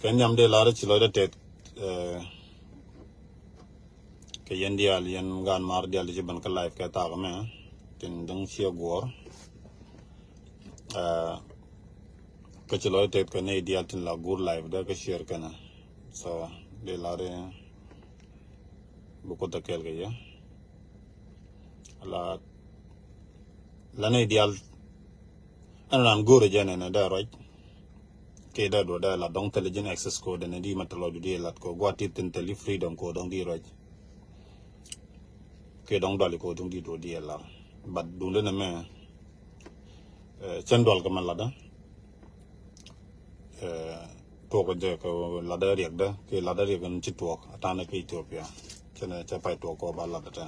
Can yam de large chilode tet ke yendial yen gan mar dial jiban ka life ka ta me tin dang chia gor ka chilode tet ka ne dial tin la gur life da ka share kana so de lare buko ta kel ga ya la ne dial anan gore jene na da right ke da do da la dong intelligent access code ne di matalo di lat ko gwati tin tele freedom ko dong di right ke dong dali ko dong di do di la but du le na me chendol ka man la da to ko je ko la da riek da ke la da riek kan ci to atana ke Ethiopia chena cha pai to ko ba la da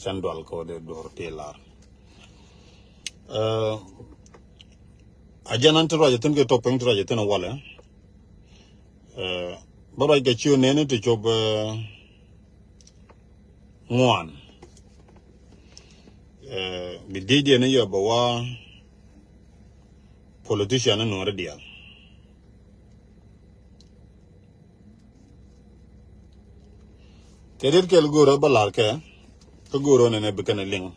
chendol ko de do te la ajanan to raja tin ke to peng to raja tin wala bara ke chiu ne to job ngwan bidide ne yo bawa politician no redia kedir kel goro balar ke ko goro ne bekana ling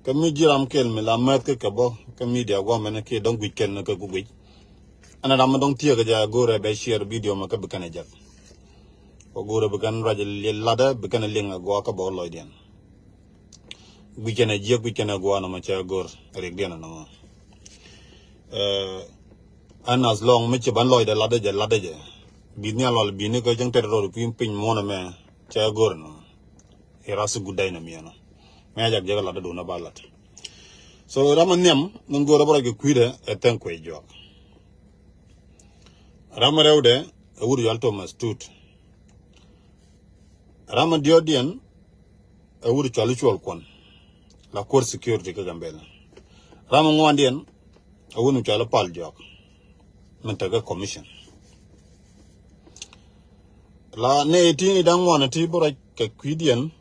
kami jiram kel me la mat ke kabo kami dia gwa mena ke dong weekend na ko gui ana ram dong tie ga ja goro be share video ma ka bekana jak ko goro bekan raja lada bekana ling gwa ka bo loiden weekend a jek weekend gwa na ma cha gor rek dia na ma and as long me che ban loide lada je bi ni alol bi ni ko jang ter ro pin pin mo na me cha gor no irasu gudai na mi no me jak jaga lada do na balat so raman nyam non goro bara ke kuide eten ko jo rama rewde wuru yalto mastut rama diodien wuru chalu chol kon la cour security ka gambella rama ngwandien wunu chalu pal jo mentaga commission la ne tini dan wana ti bara ke kuidien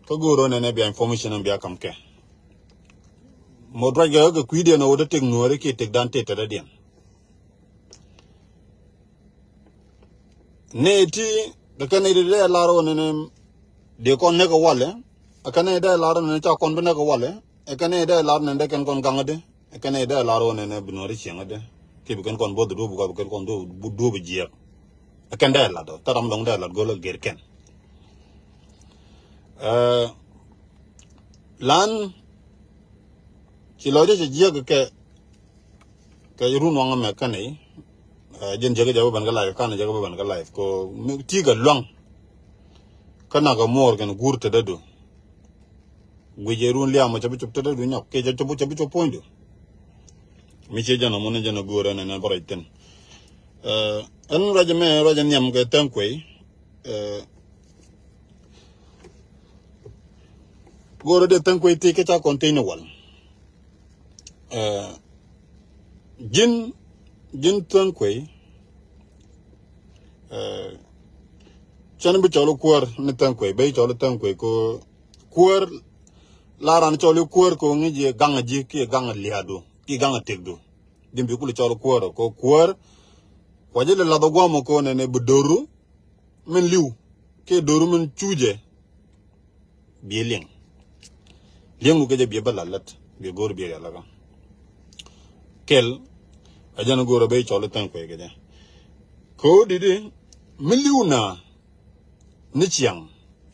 ko goro ne be information be akam ke modra ga kuidien o de tek nuore ke tek dan te tere dien ne ti da kan ide le laro ne de kon ne ko wale akane ide laro ne cha kon ne ko wale akane ide laro ne de kan kon gangade akane ide laro ne binori chengade ke bi kon bodu do bu ko kon do bu do bu jiya akande la do taram dong da la golo gerken lan ci loje ci jiya ke run wanga me kanai jen jaga jabu ban ga live kana jaga ban ga live ko tiga long kana ga mor gan gurta dado guje run liya ma chabu chupta dado nyok ke chabu point mi che jana mon jana gora na baraiten an raja me raja nyam ga tankoi gora de tankoi te ke cha container wal jin tankoi chan bi cholo kuar ne tankoi be cholo tankoi ko kuar laran cholo kuar ko ngi ganga ji ki ganga liado ki ganga tegdo dimbi kulu cholo kuar ko kuar wajele la do gwamo ko ne budoru men liu ke doru men chuje bieling lengu ke je bi balalat bi gor bi yalla ga kel ajana goro be cholo tankoi ge ko didi miliuna ni chiang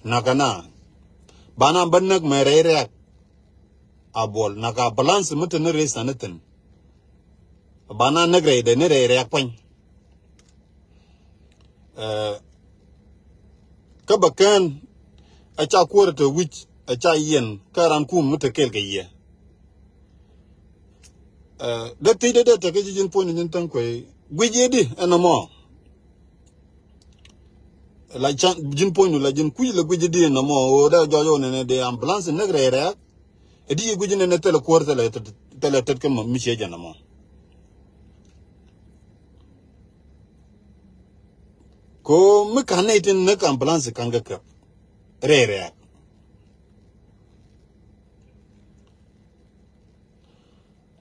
nakana bana bannak merere abol naka balance mutene resa natin bana nagre de ne re pan kabakan acha quarter which acha yen karan kum mutakel ke ye da tide da take jin point nin tan koy gwejedi enamo la jin point la jin kuy la gwejedi enamo o da jojo ne de ambulance nagre re edi gwejene ne tele quarter la tele tet kam mi che janamo ko mi kanai tin na ambulance kanga ka re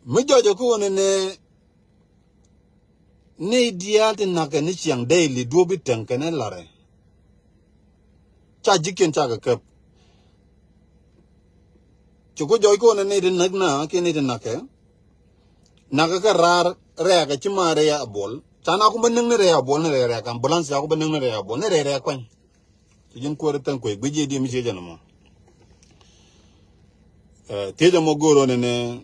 mi jojo ko ne ne dial tin na kan chiang daily do bit tan kan lare cha jiken cha ka chuko joy ko ne din nag na ke ne din na ke na ka rar re ka chima re ya bol chana ko ban ne re ya bol ne re ka ambulance ya ko ban ne re ya bol ne re kwan jin ko re tan ko gbe di mi je jana mo teja mo goro ne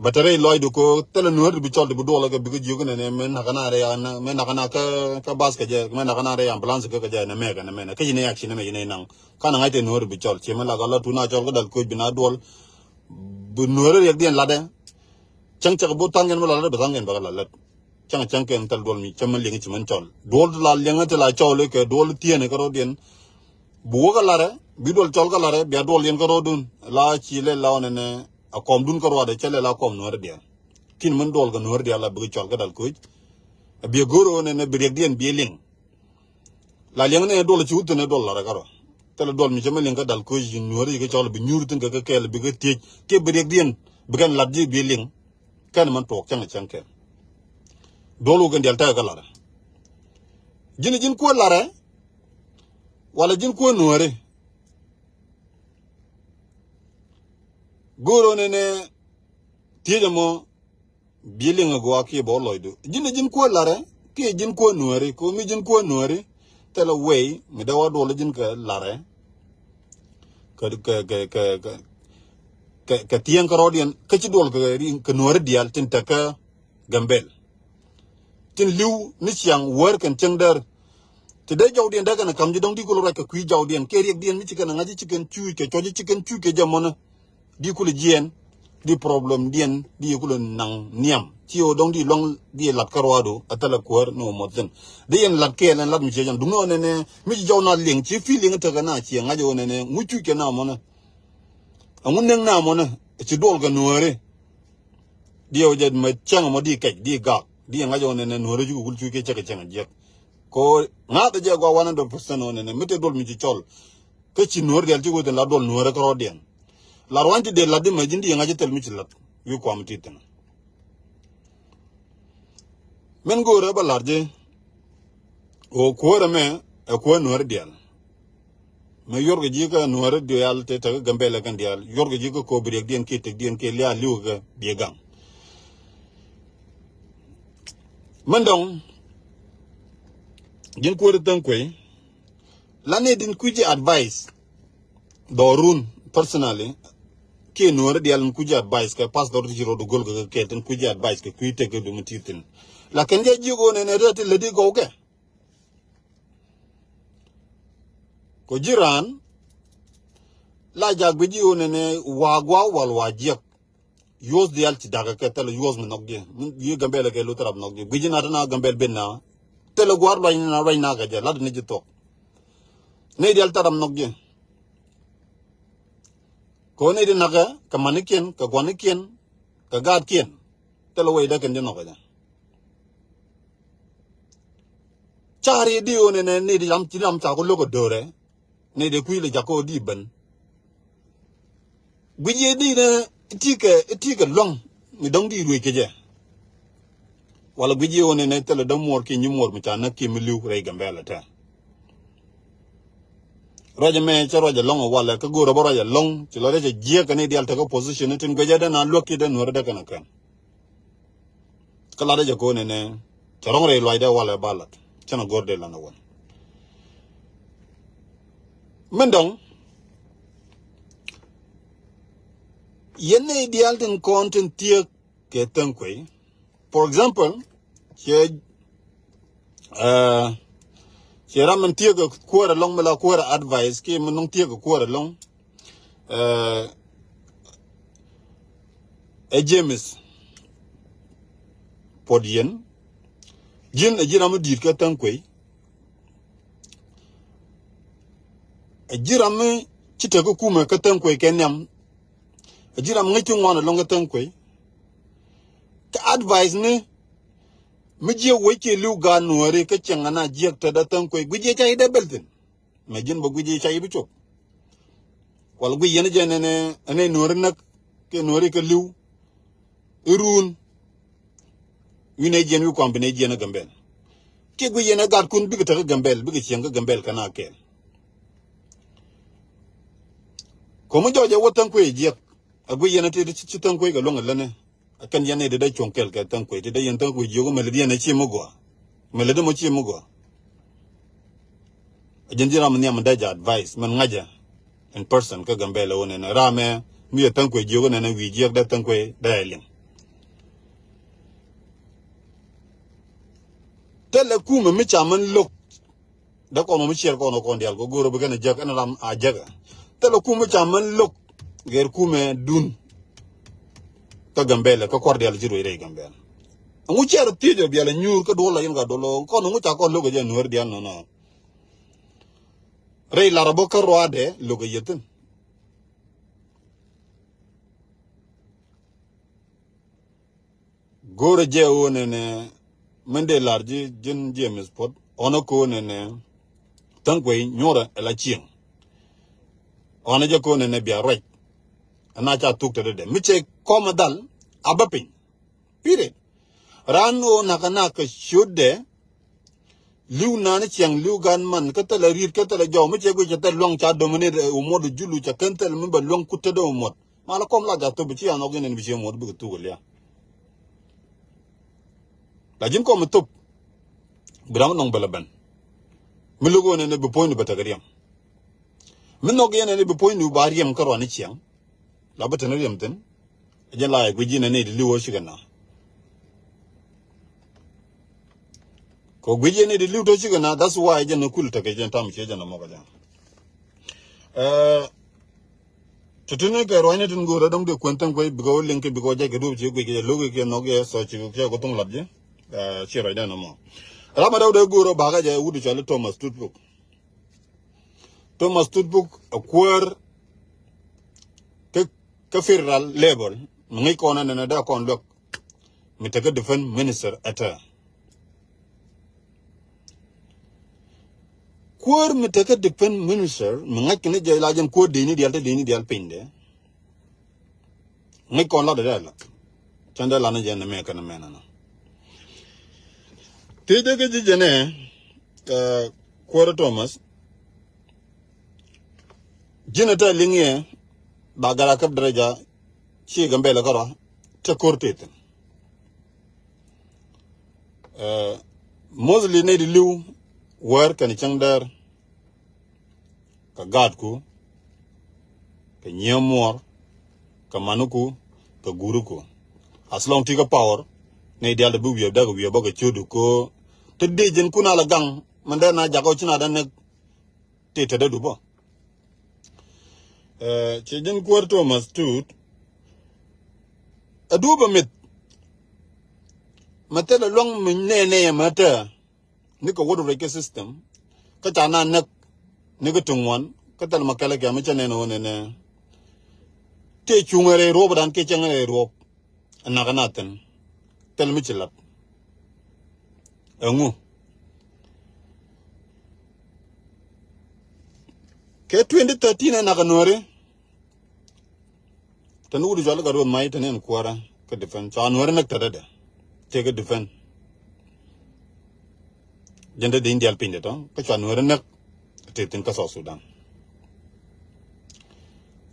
batare loy du ko tele nuer bi chol bu dola ga bi jigu ne men nakana re ya na men nakana ka bas ka je men nakana re ambulance ka je na me ka ne me ka jine yak ne me jine nang kana ngai te nuer bi chol che men la ga la tuna chol ga dal ko bi na dol bu nuer yak dien lade chang chang bu tangen mo la ba tangen ba la la chang ken tal dol mi chaman lingi chiman chol dol la lenga te la chol ke dol tiene ka ro dien bu ga la re bi dol chol ga la re bi dol yen ka ro dun la chi le la ne a kom dun ko wade chele la kom nuer dia kin man dol ga nuer dia la bi chol ga dal ko bi goro ne bi rek dien bi ling la leng ne dol ci wut ne dol la ga ro tele dol mi jema ling ga dal ko ji nuer yi ga chol bi nyur tin ga kel bi ga tej ke bi rek dien bi gan la ji bi ling kan man tok chang ke dolu ga ndel ta ga la jin ko la re wala jin ko nuer goro ne tiye mo bilinga go ki bo loidu jin ko lare ki jin ko nuari ko mi jin ko nuari tela way mi da wado le jin ka lare ka tiyan ka rodien ka ci dol ka nuari dial tin ta ka gambel tin liu ni chiang wer kan chengder ti de jawdien daga na kam ji dong di ko ra ka kui jawdien ke riek dien mi ci kana ngaji chicken chu ke choji chicken chu ke jamona di kule jien di problem dien di kule nang niam ti o dong di long di lat karwado atala kwar no moten de yen lat ke len lat mi jejan dungo ne mi jaw na ling chi feeling ta kana chi ngajo ne nguchu ke na mona angun neng na mona chi dol ga nuore di o jed ma chang mo di kek di ga di ngajo ne nuore ju gul chu ke cheke chang je ko nga da je go 100% ne mi te dol mi ci chol ke chi nuore del ci go de la dol nuore ko dien la rwanti de la de majindi ngaje tel mi ci lat yu ko am titan men go re ba larje o ko re me e ko nuore del me yorgo ji ka nuore del te ta gambela kan del yorgo ji ko bi dien ke te dien ke lia liu ga bi gang mandong gen ko re tan koy la ne din ku ji advice do run personally ke nuore dial ku ji advice ka pass do jiro do gol ga ke ten ku ji advice ke ku te ke do mutitin la ken je jigo ne rete le di go ke ko jiran la jag bi jigo ne wagwa wal wajek yos dial ti daga ke tele yos me nogge yi gambele ke lu tarab nogge bi jina na gambel benna tele gwar la na ga je la ne ji tok ne dial taram nogge ko ne di naga ka maniken ka gwaniken ka gad ken telo way da ken no ga chari di one ne di lam tiram ta ko logo dore ne de kuile jako di ben guje di ne tika long ni dong di ruwe keje wala guje one ne telo da mor ki nyumor mi ta na ki mi liu re gambela ta roja me cha roja long wala ka goro bo roja long ti lo reje je ka ne dial ta ko position tin goja da na lokki da nor da kana kan kala reje ko ne charong re lo da wala balat chana gorde la na won mendong yene dial tin content tie ke tan koi for example che Chera man tiya ka kuwara long mala kuwara advice ki man nong tiya ka kuwara long James podien jin ajira mu dir ka tan kwei ajira mu chita ko kuma ka tan kwei kenyam ajira mu ngitu ngwana long ka tan kwei ka advice ne mi je weke lu ga nuare ka changana je ta da tan kwei guje chai da beltin me jin ba guje chai bi chok wal gu yene je ne ane nuare nak ke nuare ka lu irun ne jen wi kwam bine jen gambel ke gu yena gar kun bi ta gambel bi chen gambel kana ke ko mu joje wotan ko je agu yena te ci tan ko ga longa lane akan yene de da chonkel ka tan ko te da yen tan ko jogo mele yena ci mo go mele de mo ci mo go ajenjira mun yam da advice man ngaja in person ka gambela wona na rame mi tan ko jogo na wi je da tan ko da yelin tele kuma mi chaman lok da ko mi cher ko no ko ndial ko goro be gana jag ana ram a jaga tele kuma chaman lok ger kuma dun ka gambela ka kordial jiro ire gambela ngu cher tijo biala nyur ka dola yin ga dolo ko no ta ko logo je nur dial no rei larabo ka roade logo yetin goro je wonene mende larji jin James pot ono ko nene tangwe nyora la ching ona je ko nene bia right ana cha tuk de miche komadal abapin pire rano nakana ka shude liu nana chiang liu gan man ka tala rir ka tala jaw miche go jata long cha domine umodu julu cha kantel mba long kutte do umod mala kom la ja to bi ano genen bi mod bu tu golia la jin ko mutub bram nong balaban milugo ne be point batagariam minno ge ne be point bariam karo ni chiang la batanariam ten je la gwi ne ne liwo shigana ko gwi ne liwo to shigana that's why je no kul take je tam che je no moga ja tutune ke roine tun go radam de kwentan ko bigo link bigo je ke du je gwi ke logo ke no ge so chi ko tong labje chiro da no mo rama da goro baga je wudu chale Thomas Tutbuk a queer ka federal level ngi ko na da kon lok mi take defense minister ata queer mi take defense minister ngi ne je la jem ko deni dial pinde ngi kon la da la chanda la na je na me kana mena na Tede ke jene Kwara Thomas jinata lingye bagara kap daraja chi gambela kara te kortete mostly ne liu war kan changdar ka gadku ka nyamor ka manuku ka guruku as long tiga power ne dial bu wiyo daga wiyo baga chodu ko te dejen kuna la gang manda na jago china da ne te te du bo chejin Kwara Thomas tut aduba mit matela long ne mata ni ko wodo reke system ka ta na nak ni ko tungwan ka tal makala ga ma chane no ne te chungare rob dan ke changare rob na kanaten tel mi chilat engu ke 2013 na kanore tanu wudu jala garo mai tanen Kwara ka defense anore nak tada te ka defense jende de indial pinde to ka anore nak te tin ka Sudan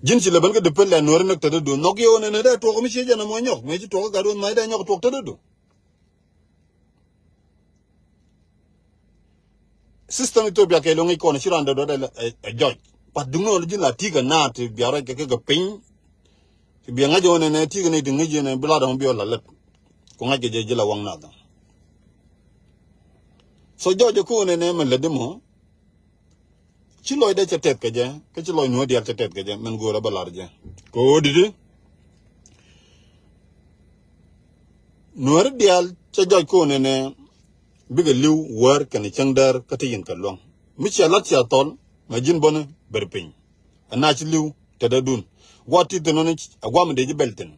jin ci lebal ka defense la anore nak tada do nok yo ne da to ko mi jana mo nyok me ci to garo mai da nyok to tada do system Ethiopia ke longi kono shiranda do da judge pat dungo jin la tiga na te biara ke ga pin bi nga jone ne tiga ne dinga jene bla da mo biola let ko nga je jela wang na da so jojo ko ne me le demo ci loy de ca tet ke je ke ci loy no dial ca tet ke je men gora balar je ko didi no dial ca joj ko ne biga liw war kan changdar katayin kalong mi ci lat ya tol ma jin bona berpin ana ci liw te da dun wati de non agwam de belten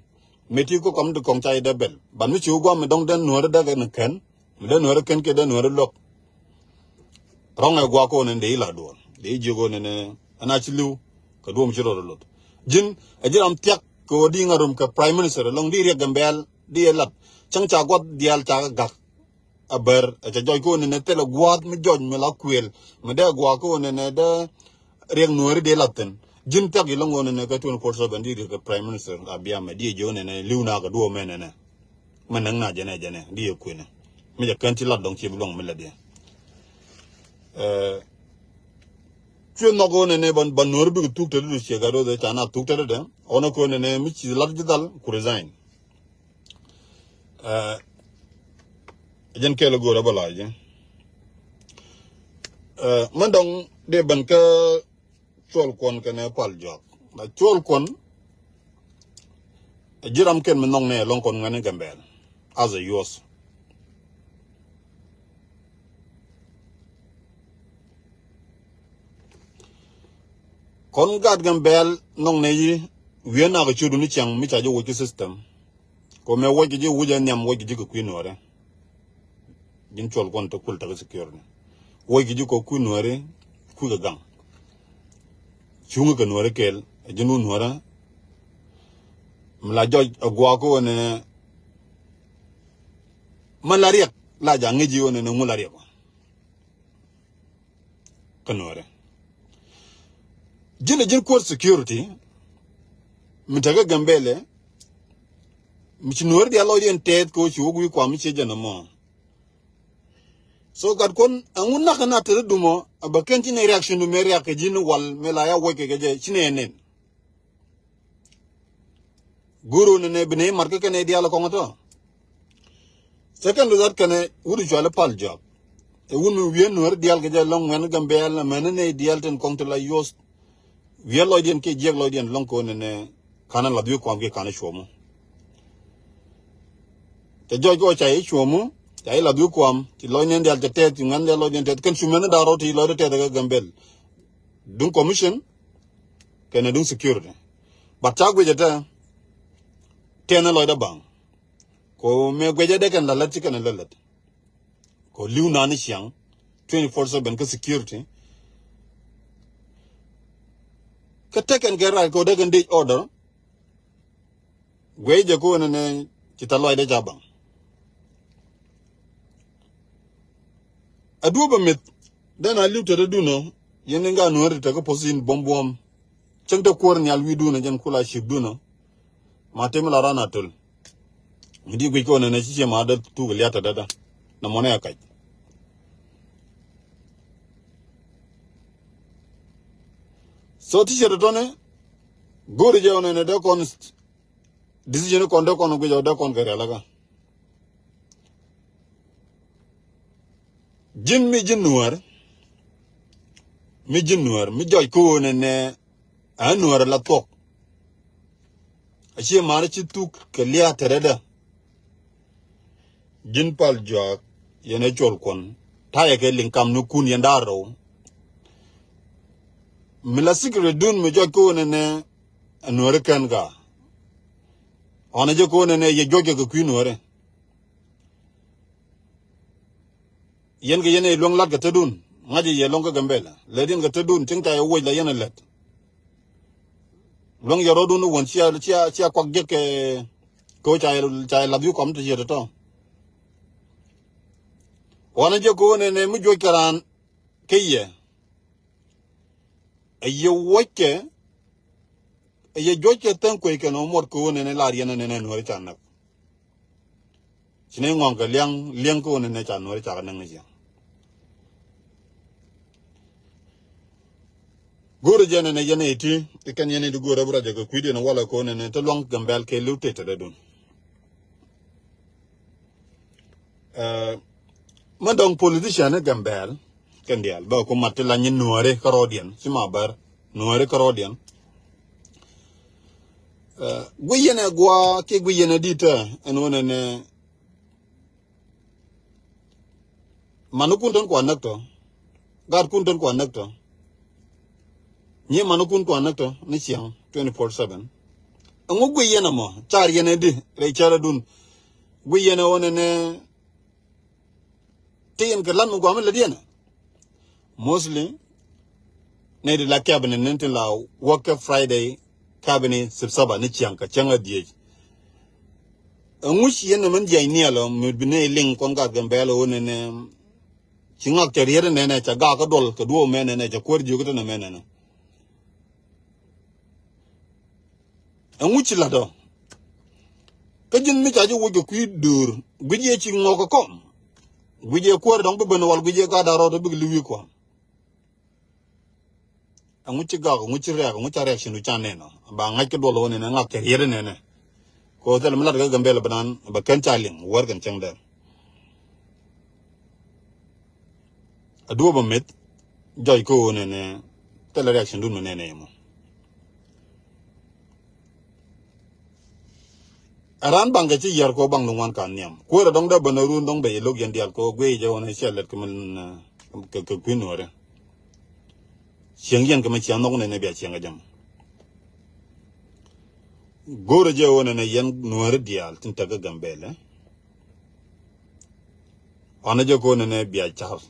meti ko kam de kong chai da bel ban mi ci gwam dong den no da ga kan mi da no ken ke da no lok ronga gwa ko ne de la do de jigo ne ana ci liw ka do mi ci ro lot jin ajiram tiak ko di ngarum ka prime minister long di re gambel di lat chang cha got dial cha gak aber cha joy ko ne te la guat mi joj me la kwel me de gwa ko ne de reng nuori de laten jin tak yi longo ne ka tun for so bandi ka prime minister abia me di jo ne liuna ka duo me ne manang na jene di ku ne me ja kanti la dong chi long me la de chuen no go ne ban nuori bi tuk te du che ga do de chana tuk te de ona ko ne mi chi la dal ku resign jen ke la go ra bala je mandong de ban ka chol kon ka ne pal jok na chol kon jiram ken menong ne long kon ngane gambel as a yos kon gad gambel nong ne yi wiena ga chudu ni chang mi cha jo wo system ko me wo ji wuja nyam wo ji ko kuinore jin chol kon to kul ta secure ne wo ji ko kuinore ku ga gang chunga ka nuore kel jinu nuora mla joj agwa ko ne malaria la ja ngeji wona ne mularia ka nuore jin ko security mitaga gambele mi nuore dia lo yen tet ko chugu ko mi che jana mo so gad kon anguna kana tere dumo abaken tine reaction no me react jinu wal mela ya woke ge chine nen guru ne bine marke kene dia la ko ngato second that kene wudu jwala pal job e wunu wien nur dial ge long men gambel men ne dial ten kong to la yos wie lo dien ke jeg lo dien long ko ne kana la bi ko ge kana shomo te jojo chai shomo chai la bi ko am ti lo ne dial te ti ngan de lo dien te kan shumene da ro ti lo te de gambel dun commission kene dun security batak we jeta tena lo da bang ko me gweje de kan la ti kan la ko liuna ni siang 24/7 ka security ka taken get right ko de kan di order gweje ko ne ti ta lo da jabang adu ba mit dana liuta da duno yene nga no rita ko posin bombom chengte kor nyal wi duno jen kula shib duno matem la rana tul ndi gwi ko ne ci ma da tu liata dada na mona yakaj so ti jere done gori je ne de kon decision ko de kon gwi de kon gare laga jin nuar mi joy ko ne anuar la tok achi mara chi tuk ke lia tereda jin pal jok yene chol kon taya ke linkam nu kun yandaro mila sikre dun mi joy ko ne anuar kan ga ona je ko ne ye joge ko kuinore yen ge yene long lat ga tedun ngaji ye long ga gambela ledin ga tedun tingta ye woy la yene let long yoro dun won chia kwak je ke ko chai la bi kom to je to wana je ko ne mu jo karan ke ye woke ye joke tan ko ke no mor ko ne la yene ne no cha nak sine ngong ga liang ko ne cha no cha nang ne goro jene ne yene iti kan yene du goro bra jago kwidi na wala ko ne to long gambel ke lute te dun mandong politician gambel kan dial ba ko matla nyin nuare karodian sima bar nuare karodian guyene gwa ke guyene dita en wona ne manukun ton ko nakto gar kun ton ko nakto nye manukun ko nakto ni siang 24/7 ngo guyene mo char yene di re chara dun guyene wona ne tiyen ke lan go am la diena mostly ne de la cabinet nente la work Friday cabinet sibsaba ni chiang ka changa die nguch yen man jay nielo mi bine ling kon ga gambella one ne chingak teriere ne ne cha ga ka dol ka duo mene ne cha kwor jugo ne mene ne nguch la do ka jin mi cha ju wo ku dur guje chi ngoko kom guje kwor dong be wal guje ga daro do big liwi ko nguch ga nguch re nguch reaction u chan ne no ba ngak ka dol one ne ngak teriere ne ne ko tel mala ga gambella banan ba kan chaling war kan changda aduo ba met joy ko ne tel reaction dun ne mo aran banga ci yar ko bang wan kan niam ko ra dong da banaru dong be log yan dial ko gwe je wona shelet ko man ke kunore siang yan ko ma ci anok ne be ci nga jam goro je wona ne yan nuore dial tin taga gambele ana je ko ne be a char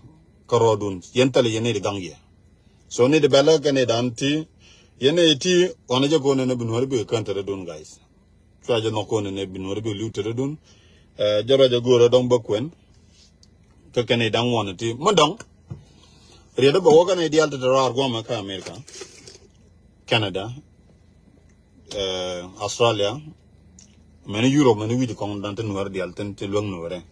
karodun yan tale yene de gangye so ne de bela kane dan ti yene ti ana je ko ne be nuore be kantere don guys Kaja no kone ne binore be lutere dun jara ja gora dong bakwen ka kene dang wona ti mondong reda ba woga ne dial de rar goma ka America Canada Australia mena Europe mena wi ko dan ten war dial ten te long nore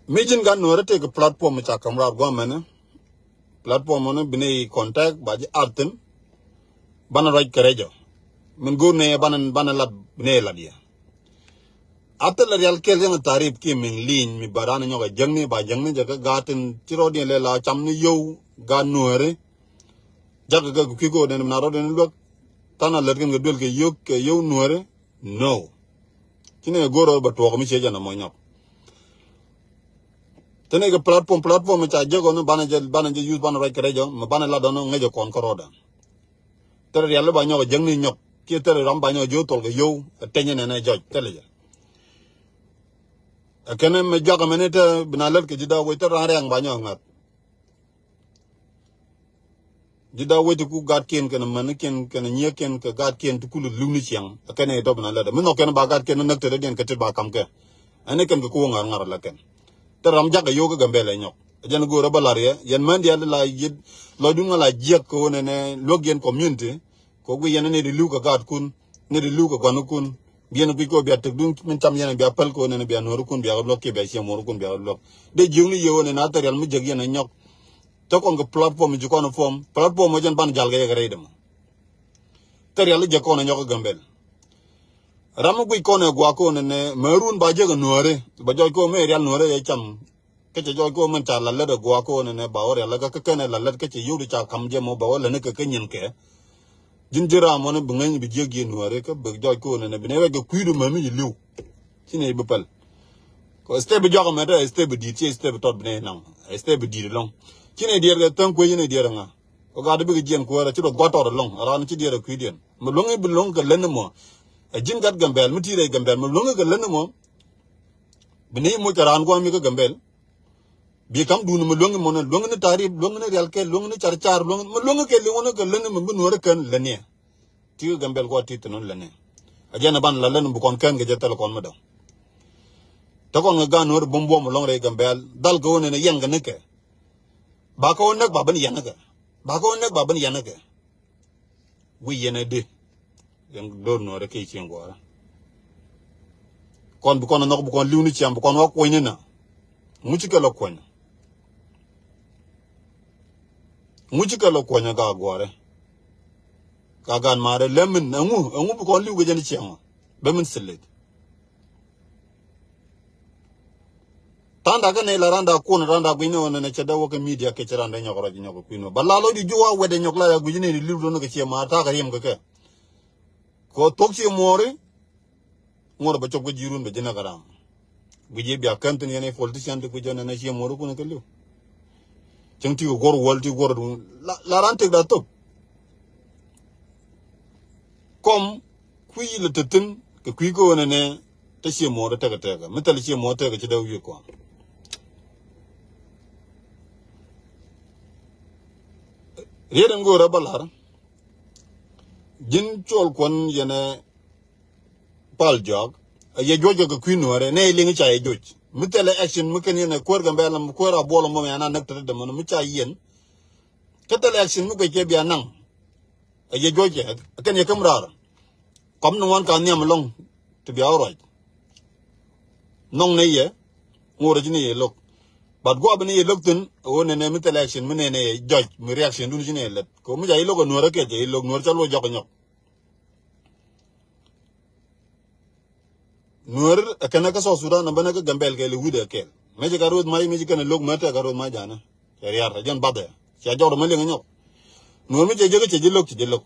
mejin gan nore te ko platform cha kamra goma ne platform ne bine contact ba ji arten bana raj karejo min gurne bana lad ne ladia atel real kel yang tarif ki min lin mi barana nyoga jangni ba jangni jaga gaten tiro de le la chamni yow ga nuere jaga ga ki go den na ro den lok tana lergen ga dol ke yow nuere no kine goro ba to ko mi seja na mo nyok tene ga platform cha jago no bana use bana raj karejo ma bana la dono ngejo kon koroda tere yalla ba ñoo jang ni ñok ki tere ram ba ñoo jo tol ga yow teñe ne joj tele ja akene me jaga menete bina lel ke jida wo tere are ang ba ñoo ngat jida wo ku gat ken ken man ken nye ken ke gat ken tu kulu lu ni chiang akene do bina lel me no ken ba gat ken nak tere den ke te ba kam ke ane ken ko ngar ngar la ken tere ram jaga yo ga gambele ñok jan go rabalare yan man dia la yid lo du ngala jek ko ne logen community ko gu yan ne di luka gat kun ne di luka kwanu kun bien bi ko bi atek dun min tam yan bi apal ko ne bi anor kun bi blok ke bi siamo kun bi blok de jungni yo ne na terial mu jeg yan nyok to ko nga platform ji ko no form platform mo jan ban jal ga yegre dem terial je ko no nyok gambel ram gu ko ne gwa ko ne marun ba je ga nore ba joy ko me real nore ye cham ke joy ko man ta la le de gwa ko ne ba ore la ga ke ne la le ke yu cha kam je mo ba wala ne ke nyin ke jinjira mo ne bunga bi je gi nuare ke be joy ko ne be ne ga kuidu ma mi liu sine be pal ko step jogo me de step di ti step tot be nan step di long sine di ga tan ko yene di nga ko ga de be gen ko ra ti do goto long ara ti di ra kuiden mo long be long ga len mo jin gat gambel mu ti re gambel mo long ga len mo be ne mo ka ran ko mi ga gambel bi kam dunu mo long mo ne long ne tarif long ne real ke long ne char long mo long ke long ne ke len mo bu nuare kan lene ti gambel ko ti non lene ajana ban la len bu kon kan ge jetal kon mo do to kon ga nuare bombo mo long re gambel dal go ne yang ne ke ba ko nak ba ban yang ke ba ko nak ba ban yang ke wi yene de yang do nuare ke ci ngora kon bu kon nok bu kon liwni ci am bu kon wa ko na mu ci ke lo ko mujika lo konya ga gore ka gan mare lemin angu bu ko liu ga jeni chiang be min selet tanda ga ne la randa ko na randa bu ne ne cheda wo ke media ke randa nyokoro ji nyoko kuino balalo di juwa wede nyokla ya gujine ni liu no ke chi ma ta ga yem ga ke ko toksi more ngor ba chok jirun be jina garam guje bi akantin yene politician de gujana na chi more ko ne ke liu ti gor walti gor la rante da top kom kui le tetin ke kui ko ne te chi mo de tega metal chi mo tega ci daw yi ko reden go ra balar jin chol kon yene pal jog ye jojo ko kuinore ne lingi cha ye joj mitele action mukeni ne kwor gambella mu kwor abolo mo yana nakta de mo mu cha yen ketele action mu ke bia nang ye joje ken ye kamrar kom no wan ka niam long to be all right nong ne ye ngoro jini ye lok but go abni ye lok tun o ne mitele action mu ne ne joj mu reaction dun jini let ko mu ja ye lok no ra ke je lok no cha lo jok nyok nuer kana ka so sudan bana ka gambel ke wude kel meje ka rod mai meje kana log mata ka rod mai jana yar jan bade ya jor ma lenga nyok nuer meje je ke je lok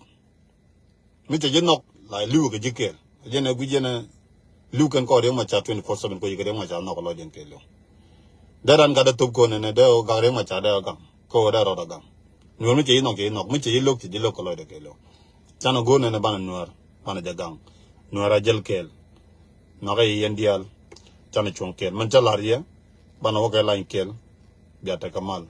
meje je nok la lu ke je kel je na guje na lu kan ko re ma cha 24/7 ko je ma cha nok lo jen kel daran ga da top ko ne de o ga re ma cha da ga ko da ro da ga nuer meje nok meje je lok ko lo de kel chano go ne bana nuer bana jagang nuer a jel kel naga yendial chana chonkel man chalaria bana waka lain kel biata kamal